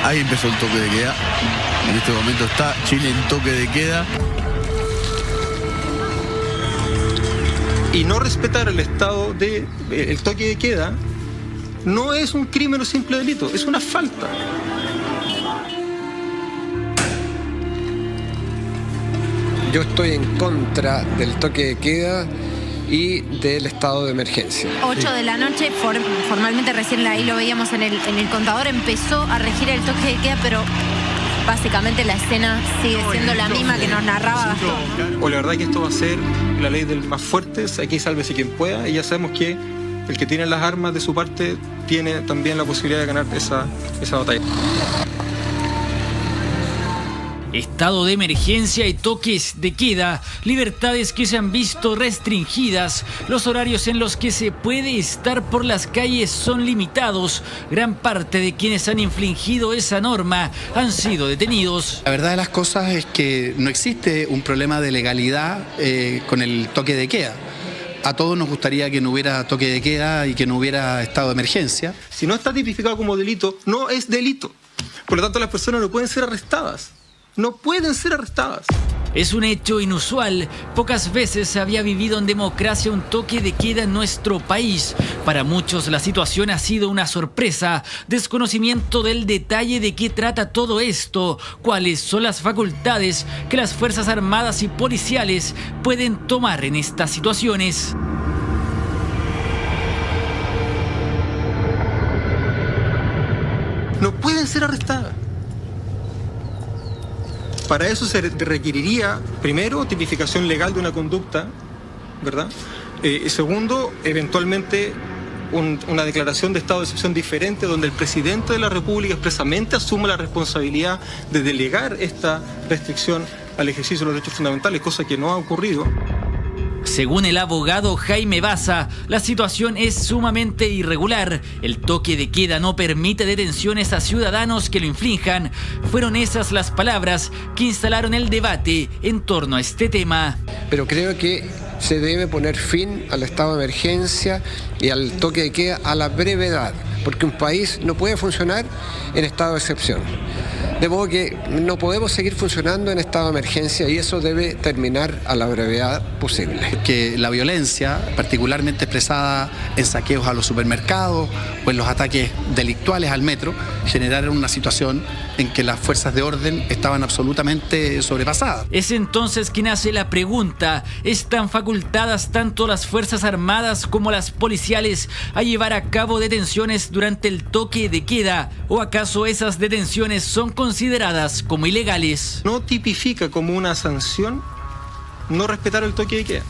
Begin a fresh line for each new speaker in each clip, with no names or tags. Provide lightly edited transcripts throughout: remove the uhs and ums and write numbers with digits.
Ahí empezó el toque de queda. En este momento está Chile en toque de queda.
Y no respetar el toque de queda no es un crimen o simple delito, es una falta.
Yo estoy en contra del toque de queda y del estado de emergencia.
8 de la noche, formalmente recién ahí lo veíamos en el contador, empezó a regir el toque de queda, pero básicamente la escena sigue siendo la misma que nos narraba Gastón.
O la verdad que esto va a ser la ley del más fuerte, aquí sálvese quien pueda, y ya sabemos que el que tiene las armas de su parte tiene también la posibilidad de ganar esa batalla.
Estado de emergencia y toques de queda, libertades que se han visto restringidas, los horarios en los que se puede estar por las calles son limitados. Gran parte de quienes han infringido esa norma han sido detenidos.
La verdad de las cosas es que no existe un problema de legalidad con el toque de queda. A todos nos gustaría que no hubiera toque de queda y que no hubiera estado de emergencia.
Si no está tipificado como delito, no es delito. Por lo tanto, las personas no pueden ser arrestadas. No pueden ser arrestadas.
Es un hecho inusual. Pocas veces se había vivido en democracia un toque de queda en nuestro país. Para muchos la situación ha sido una sorpresa. Desconocimiento del detalle de qué trata todo esto. Cuáles son las facultades que las Fuerzas Armadas y policiales pueden tomar en estas situaciones.
No pueden ser arrestadas. Para eso se requeriría, primero, tipificación legal de una conducta, ¿verdad? Segundo, eventualmente una declaración de estado de excepción diferente donde el presidente de la República expresamente asuma la responsabilidad de delegar esta restricción al ejercicio de los derechos fundamentales, cosa que no ha ocurrido.
Según el abogado Jaime Baza, la situación es sumamente irregular. El toque de queda no permite detenciones a ciudadanos que lo infrinjan. Fueron esas las palabras que instalaron el debate en torno a este tema.
Pero creo que se debe poner fin al estado de emergencia y al toque de queda a la brevedad, porque un país no puede funcionar en estado de excepción. De modo que no podemos seguir funcionando en estado de emergencia y eso debe terminar a la brevedad posible.
Que la violencia, particularmente expresada en saqueos a los supermercados o en los ataques delictuales al metro, generaron una situación en que las fuerzas de orden estaban absolutamente sobrepasadas.
Es entonces que nace la pregunta: ¿están facultadas tanto las Fuerzas Armadas como las policiales a llevar a cabo detenciones durante el toque de queda? ¿O acaso esas detenciones son consideradas como ilegales?
No tipifica como una sanción no respetar el toque de queda.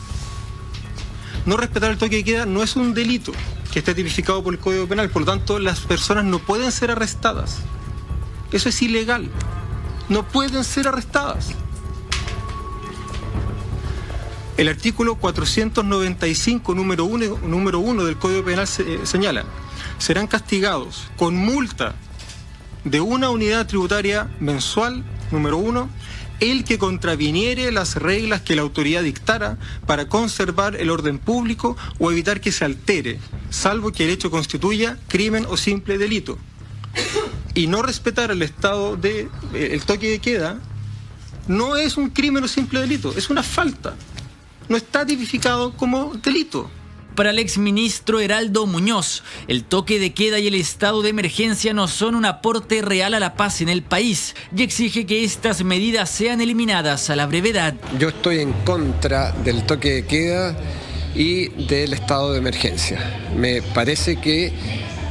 No respetar el toque de queda no es un delito que esté tipificado por el Código Penal, por lo tanto las personas no pueden ser arrestadas. Eso es ilegal. No pueden ser arrestadas. El artículo 495, número 1 del Código Penal señala: serán castigados con multa de una unidad tributaria mensual, número 1, el que contraviniere las reglas que la autoridad dictara para conservar el orden público o evitar que se altere, salvo que el hecho constituya crimen o simple delito. Y no respetar el toque de queda no es un crimen o simple delito, es una falta. No está tipificado como delito.
Para el exministro Heraldo Muñoz, el toque de queda y el estado de emergencia no son un aporte real a la paz en el país y exige que estas medidas sean eliminadas a la brevedad.
Yo estoy en contra del toque de queda y del estado de emergencia. Me parece que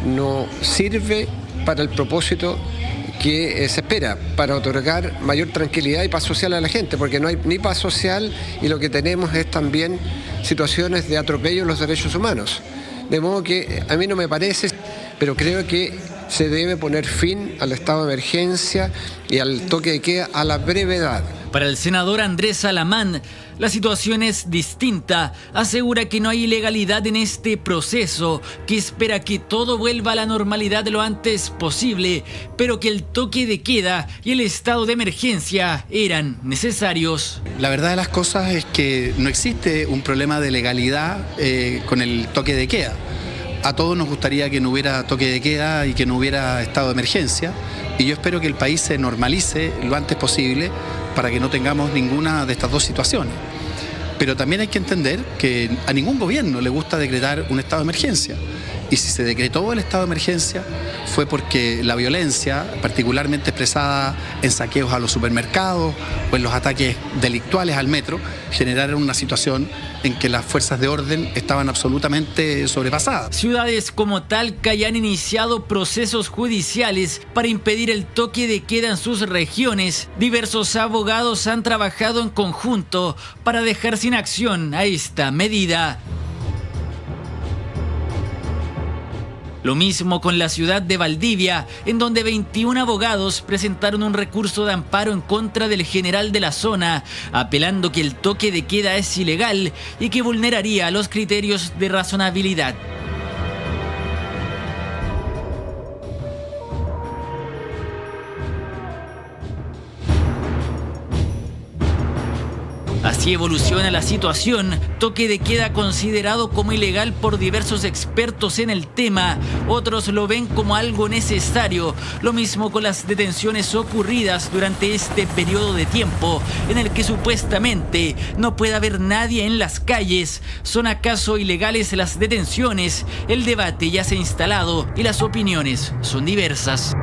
no sirve para el propósito que se espera, para otorgar mayor tranquilidad y paz social a la gente, porque no hay ni paz social y lo que tenemos es también situaciones de atropello a los derechos humanos. De modo que a mí no me parece, pero creo que se debe poner fin al estado de emergencia y al toque de queda a la brevedad.
Para el senador Andrés Alamán, la situación es distinta. Asegura que no hay ilegalidad en este proceso, que espera que todo vuelva a la normalidad lo antes posible, pero que el toque de queda y el estado de emergencia eran necesarios.
La verdad de las cosas es que no existe un problema de legalidad con el toque de queda. A todos nos gustaría que no hubiera toque de queda y que no hubiera estado de emergencia, y yo espero que el país se normalice lo antes posible para que no tengamos ninguna de estas dos situaciones. Pero también hay que entender que a ningún gobierno le gusta decretar un estado de emergencia. Y si se decretó el estado de emergencia fue porque la violencia, particularmente expresada en saqueos a los supermercados o en los ataques delictuales al metro, generaron una situación en que las fuerzas de orden estaban absolutamente sobrepasadas.
Ciudades como Talca ya han iniciado procesos judiciales para impedir el toque de queda en sus regiones. Diversos abogados han trabajado en conjunto para dejar sin acción a esta medida. Lo mismo con la ciudad de Valdivia, en donde 21 abogados presentaron un recurso de amparo en contra del general de la zona, apelando que el toque de queda es ilegal y que vulneraría los criterios de razonabilidad. Así evoluciona la situación, toque de queda considerado como ilegal por diversos expertos en el tema, otros lo ven como algo necesario, lo mismo con las detenciones ocurridas durante este periodo de tiempo, en el que supuestamente no puede haber nadie en las calles. ¿Son acaso ilegales las detenciones? El debate ya se ha instalado y las opiniones son diversas.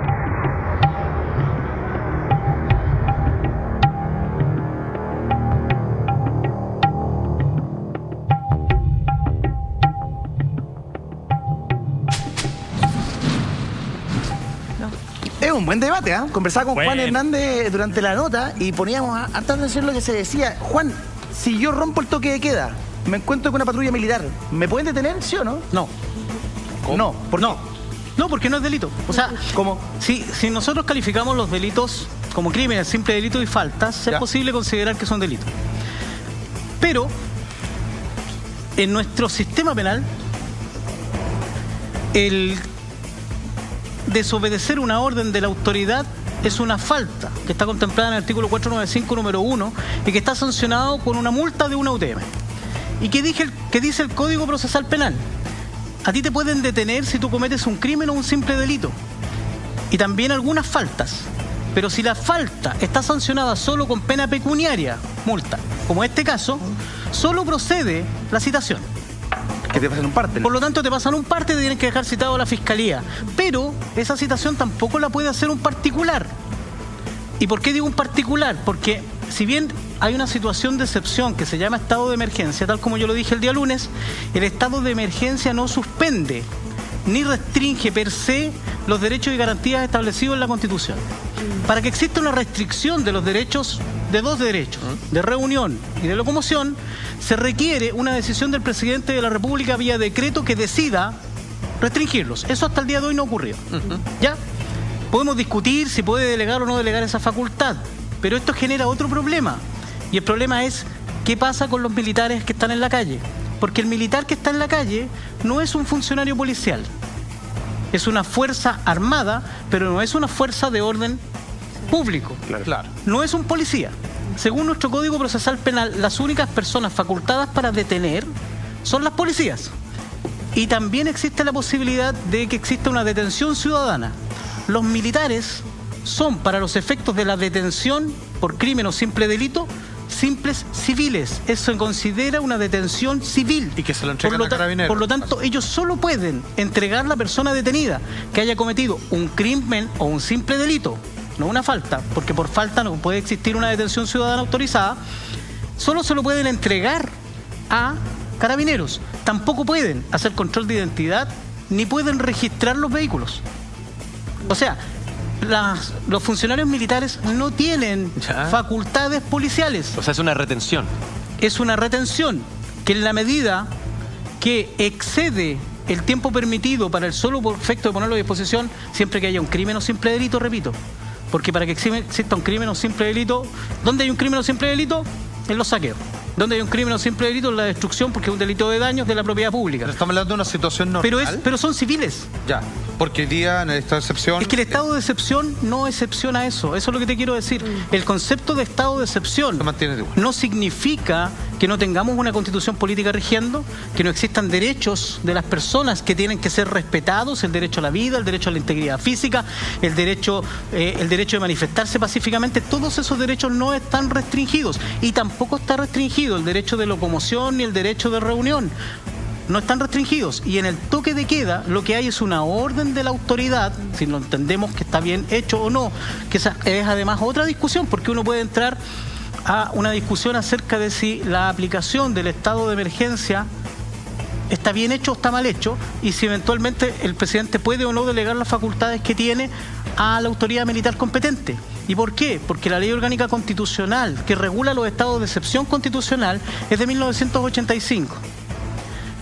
Es un buen debate, ¿eh? Conversaba con Juan Hernández durante la nota y poníamos harta atención lo que se decía. Juan, si yo rompo el toque de queda, me encuentro con una patrulla militar, ¿me pueden detener, sí o no?
No.
¿Cómo? No, ¿por qué?
No, porque no es delito. O sea,
¿cómo?
Si nosotros calificamos los delitos como crímenes, simple delito y faltas, es posible considerar que son delitos. Pero, en nuestro sistema penal, el desobedecer una orden de la autoridad es una falta que está contemplada en el artículo 495, número 1, y que está sancionado con una multa de una UTM. ¿Y qué dice el Código Procesal Penal? A ti te pueden detener si tú cometes un crimen o un simple delito. Y también algunas faltas. Pero si la falta está sancionada solo con pena pecuniaria, multa, como este caso, solo procede la citación.
Que te pasan un parte, ¿no?
Por lo tanto, te pasan un parte y te tienen que dejar citado a la fiscalía. Pero esa citación tampoco la puede hacer un particular. ¿Y por qué digo un particular? Porque si bien hay una situación de excepción que se llama estado de emergencia, tal como yo lo dije el día lunes, el estado de emergencia no suspende ni restringe per se los derechos y garantías establecidos en la Constitución. Para que exista una restricción de los derechos, de dos derechos, de reunión y de locomoción, se requiere una decisión del presidente de la República vía decreto que decida restringirlos. Eso hasta el día de hoy no ocurrió. ¿Ya? Podemos discutir si puede delegar o no delegar esa facultad, pero esto genera otro problema. Y el problema es, ¿qué pasa con los militares que están en la calle? Porque el militar que está en la calle no es un funcionario policial. Es una fuerza armada, pero no es una fuerza de orden público.
Claro.
No es un policía. Según nuestro Código Procesal Penal, las únicas personas facultadas para detener son las policías. Y también existe la posibilidad de que exista una detención ciudadana. Los militares son, para los efectos de la detención por crimen o simple delito, simples civiles. Eso se considera una detención civil.
Y que se lo entregan a Carabineros.
Por lo tanto, ellos solo pueden entregar a la persona detenida que haya cometido un crimen o un simple delito, no una falta, porque por falta no puede existir una detención ciudadana autorizada. Solo se lo pueden entregar a Carabineros. Tampoco pueden hacer control de identidad ni pueden registrar los vehículos. O sea, los funcionarios militares no tienen facultades policiales.
O sea, es una retención.
Es una retención que en la medida que excede el tiempo permitido para el solo efecto de ponerlo a disposición, siempre que haya un crimen o simple delito, repito. Porque para que exista un crimen o simple delito, ¿dónde hay un crimen o simple delito? En los saqueos. ¿Dónde hay un crimen o simple delito? En la destrucción, porque es un delito de daños de la propiedad pública.
Pero estamos hablando de una situación normal.
Pero son civiles.
Ya, porque hoy día en el estado de excepción...
Es que el estado de excepción no excepciona eso. Eso es lo que te quiero decir. El concepto de estado de excepción
se mantiene igual.
No significa que no tengamos una constitución política rigiendo, que no existan derechos de las personas que tienen que ser respetados, el derecho a la vida, el derecho a la integridad física, el derecho de manifestarse pacíficamente. Todos esos derechos no están restringidos, y tampoco está restringido el derecho de locomoción ni el derecho de reunión. No están restringidos, y en el toque de queda lo que hay es una orden de la autoridad, si lo entendemos que está bien hecho o no, que esa es además otra discusión, porque uno puede entrar a una discusión acerca de si la aplicación del estado de emergencia está bien hecho o está mal hecho, y si eventualmente el presidente puede o no delegar las facultades que tiene a la autoridad militar competente. ¿Y por qué? Porque la ley orgánica constitucional que regula los estados de excepción constitucional es de 1985.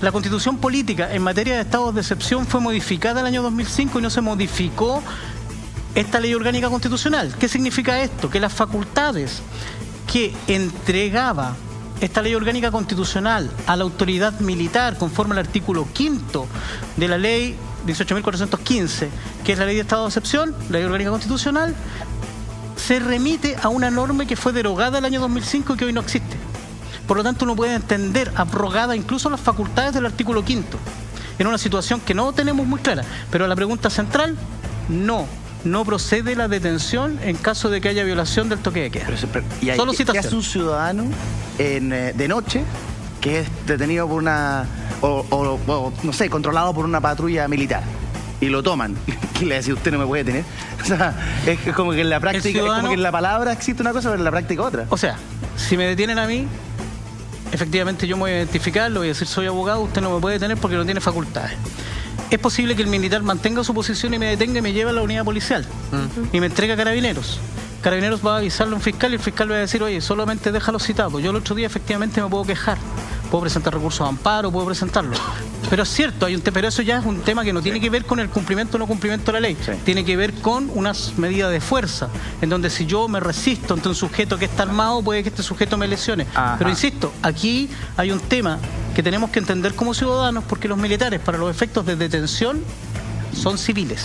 La constitución política en materia de estados de excepción fue modificada el año 2005 y no se modificó esta ley orgánica constitucional. ¿Qué significa esto? Que las facultades que entregaba esta ley orgánica constitucional a la autoridad militar conforme al artículo 5 de la ley 18.415, que es la ley de estado de excepción, la ley orgánica constitucional, se remite a una norma que fue derogada el año 2005 y que hoy no existe. Por lo tanto, uno puede entender abrogada incluso las facultades del artículo 5 en una situación que no tenemos muy clara. Pero la pregunta central, no procede la detención en caso de que haya violación del toque de queda. Solo citación.
¿Qué hace un ciudadano de noche que es detenido por una, o no sé, controlado por una patrulla militar? Y lo toman. ¿Qué le decía? Usted no me puede detener. O sea, es como que en la práctica, es como que en la palabra existe una cosa, pero en la práctica otra.
O sea, si me detienen a mí, efectivamente yo me voy a identificar, le voy a decir soy abogado, usted no me puede detener porque no tiene facultades. Es posible que el militar mantenga su posición y me detenga y me lleve a la unidad policial y me entregue a Carabineros. Carabineros va a avisarle a un fiscal y el fiscal va a decir, oye, solamente déjalo citado. Yo el otro día efectivamente me puedo quejar, puedo presentar recursos de amparo, puedo presentarlo. Pero es cierto, pero eso ya es un tema que no tiene que ver con el cumplimiento o no cumplimiento de la ley. Sí. Tiene que ver con unas medidas de fuerza, en donde si yo me resisto ante un sujeto que está armado, puede que este sujeto me lesione. Ajá. Pero insisto, aquí hay un tema que tenemos que entender como ciudadanos, porque los militares, para los efectos de detención, son civiles.